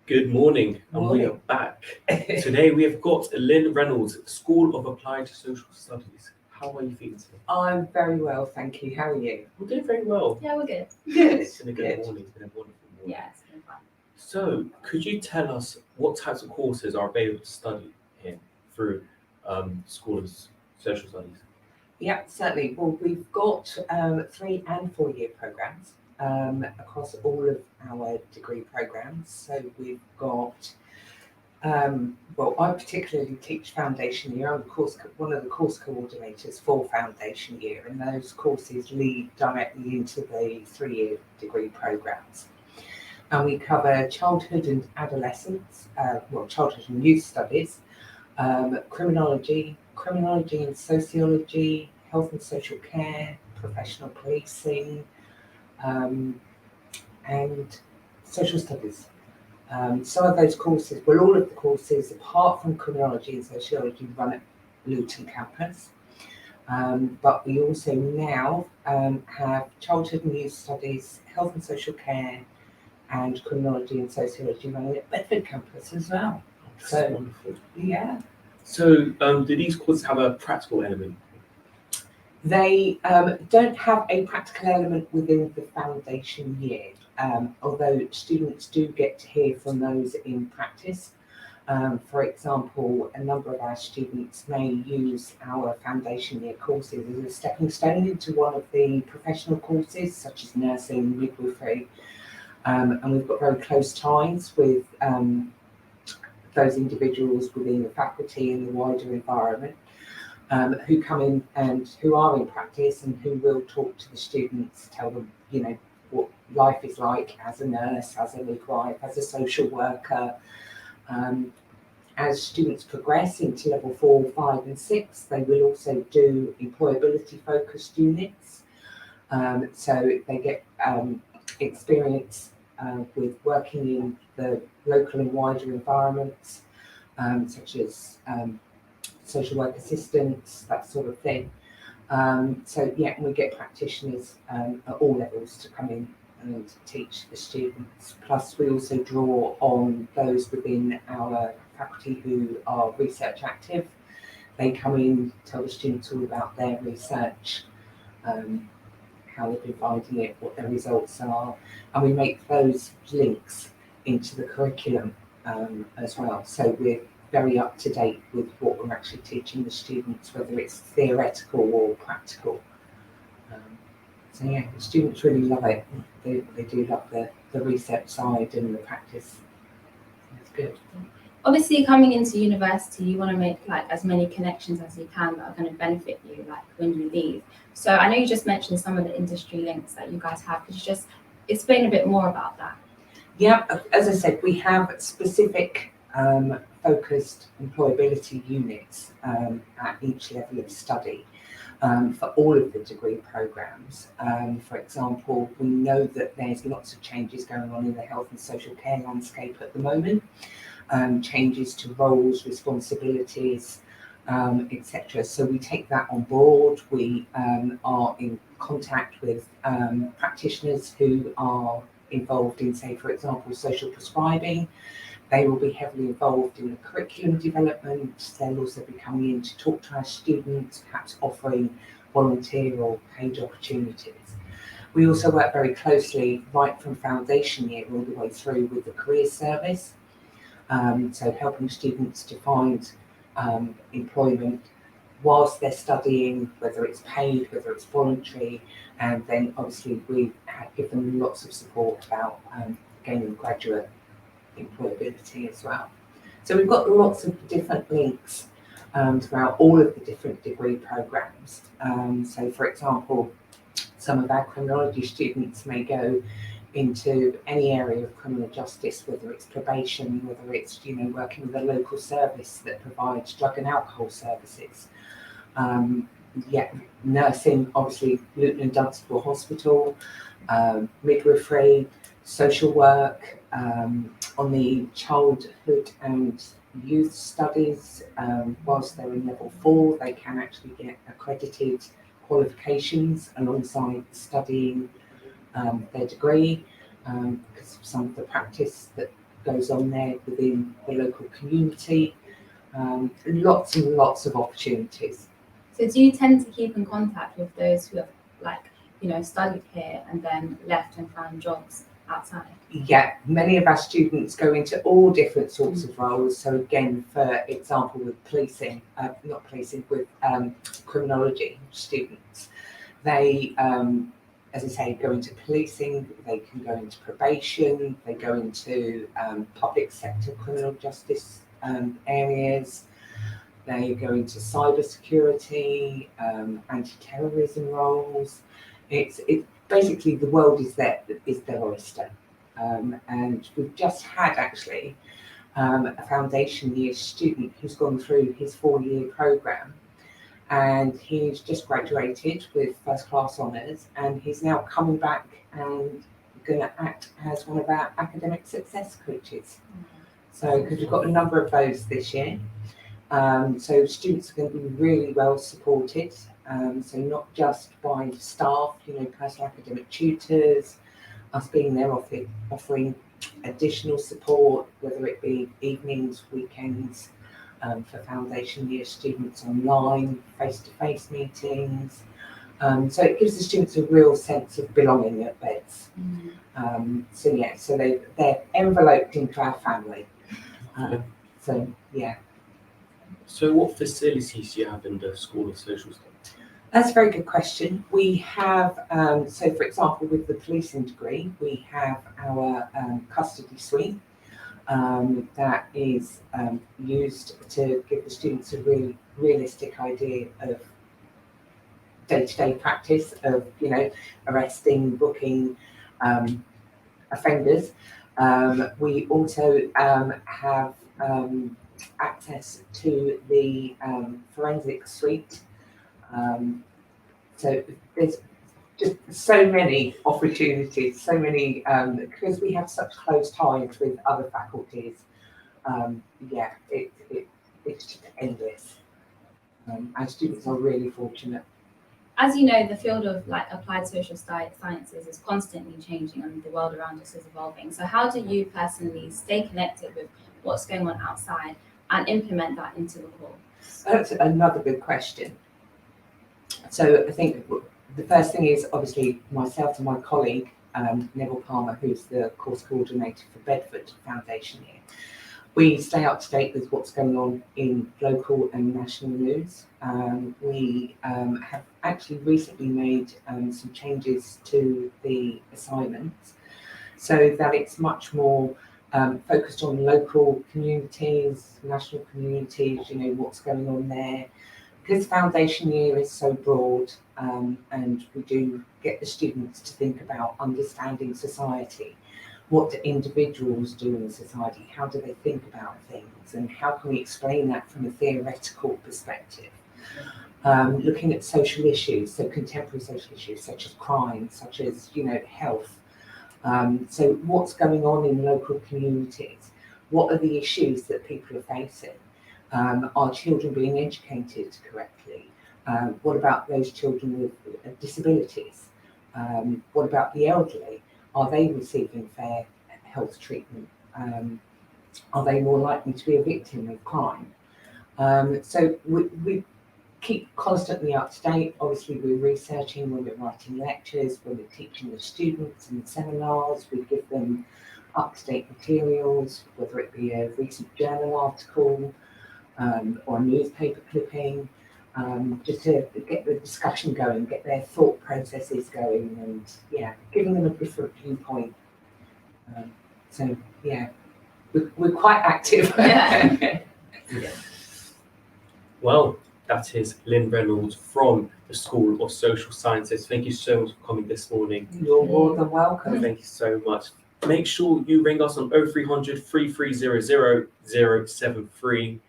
Good morning, and we are back. Today we have got Lynn Reynolds, School of Applied Social Studies. How are you feeling today? I'm very well, thank you. How are you? We're doing very well. Yeah, we're good. Good. It's been a good morning. It's been a wonderful morning. Yeah, it's been fun. So, could you tell us what types of courses are available to study here through School of Social Studies? Yeah, certainly. Well, we've got 3 and 4 year programs across all of our degree programs. So we've got, well, I particularly teach foundation year. I'm one of the course coordinators for foundation year, and those courses lead directly into the 3-year degree programs. And we cover childhood and adolescence, childhood and youth studies, criminology and sociology, health and social care, professional policing, and social studies. Some of those courses, well, all of the courses, apart from criminology and sociology, run at Luton campus. But we also now have childhood and youth studies, health and social care, and criminology and sociology running at Bedford campus as well. That's So, wonderful. yeah. So, do these courses have a practical element? They don't have a practical element within the foundation year, although students do get to hear from those in practice. For example, a number of our students may use our foundation year courses as a stepping stone into one of the professional courses, such as nursing, midwifery, and we've got very close ties with those individuals within the faculty and the wider environment. Who come in and who are in practice and who will talk to the students, tell them, what life is like as a nurse, as a midwife, as a social worker. As students progress into level 4, 5 and 6, they will also do employability focused units. So they get experience with working in the local and wider environments, such as social work assistants, that sort of thing. So yeah, we get practitioners at all levels to come in and teach the students. Plus we also draw on those within our faculty who are research active. They come in, tell the students all about their research, how they've been finding it, what their results are, and we make those links into the curriculum as well. So we're very up to date with what we're actually teaching the students, whether it's theoretical or practical. So yeah, the students really love it. They do love the research side and the practice. It's good. Obviously, coming into university, you want to make as many connections as you can that are going to benefit you when you leave. So I know you just mentioned some of the industry links that you guys have. Could you just explain a bit more about that? Yeah, as I said, we have specific focused employability units at each level of study for all of the degree programs. For example, we know that there's lots of changes going on in the health and social care landscape at the moment, changes to roles, responsibilities, etc. So we take that on board. We are in contact with practitioners who are involved in, say, for example, social prescribing. They will be heavily involved in the curriculum development. They'll also be coming in to talk to our students, perhaps offering volunteer or paid opportunities. We also work very closely right from foundation year all the way through with the career service. So helping students to find employment whilst they're studying, whether it's paid, whether it's voluntary, and then obviously we give them lots of support about gaining graduate employability as well. So we've got lots of different links throughout all of the different degree programs. So for example, some of our criminology students may go into any area of criminal justice, whether it's probation, whether it's working with a local service that provides drug and alcohol services. Nursing, obviously Luton and Dunstable Hospital, midwifery, social work. On the childhood and youth studies, whilst they're in level 4, they can actually get accredited qualifications alongside studying their degree, because of some of the practice that goes on there within the local community. Lots and lots of opportunities. So do you tend to keep in contact with those who have, like, studied here and then left and found jobs outside? Yeah, many of our students go into all different sorts of roles. So again, for example, with with criminology students, they, as I say, go into policing, they can go into probation, they go into public sector criminal justice areas, they go into cyber security, anti-terrorism roles. It's basically, the world is their oyster. And we've just had actually a foundation year student who's gone through his 4-year programme, and he's just graduated with first class honours, and he's now coming back and going to act as one of our academic success coaches. So, because we've got a number of those this year, so students are going to be really well supported. So not just by staff, personal academic tutors, us being there offering additional support, whether it be evenings, weekends, for foundation year students, online, face-to-face meetings. So it gives the students a real sense of belonging at Beds. So they're enveloped into our family. So what facilities do you have in the School of Social Studies? That's a very good question. We have, so for example, with the policing degree, we have our custody suite that is used to give the students a really realistic idea of day-to-day practice of, arresting, booking offenders. We also have access to the forensic suite. So there's just so many opportunities, so many, because we have such close ties with other faculties. It's just endless. Our students are really fortunate. As you know, the field of applied social sciences is constantly changing and the world around us is evolving. So how do you personally stay connected with what's going on outside and implement that into the course? That's another good question. So I think the first thing is obviously myself and my colleague, Neville Palmer, who's the course coordinator for Bedford Foundation here. We stay up to date with what's going on in local and national news. We have actually recently made some changes to the assignments so that it's much more focused on local communities, national communities, what's going on there. Because foundation year is so broad, and we do get the students to think about understanding society. What do individuals do in society? How do they think about things? And how can we explain that from a theoretical perspective? Looking at social issues, so contemporary social issues such as crime, such as, health. So what's going on in local communities? What are the issues that people are facing? Are children being educated correctly? What about those children with disabilities? What about the elderly? Are they receiving fair health treatment? Are they more likely to be a victim of crime? So we keep constantly up to date. Obviously, we're researching when we're writing lectures, when we're teaching the students in seminars. We give them up-to-date materials, whether it be a recent journal article or a newspaper clipping, just to get the discussion going, get their thought processes going, and giving them a different viewpoint. We're quite active. Well, that is Lynn Reynolds from the School of Social Sciences. Thank you so much for coming this morning. You're more than welcome. Thank you so much. Make sure you ring us on 0300 3300 073.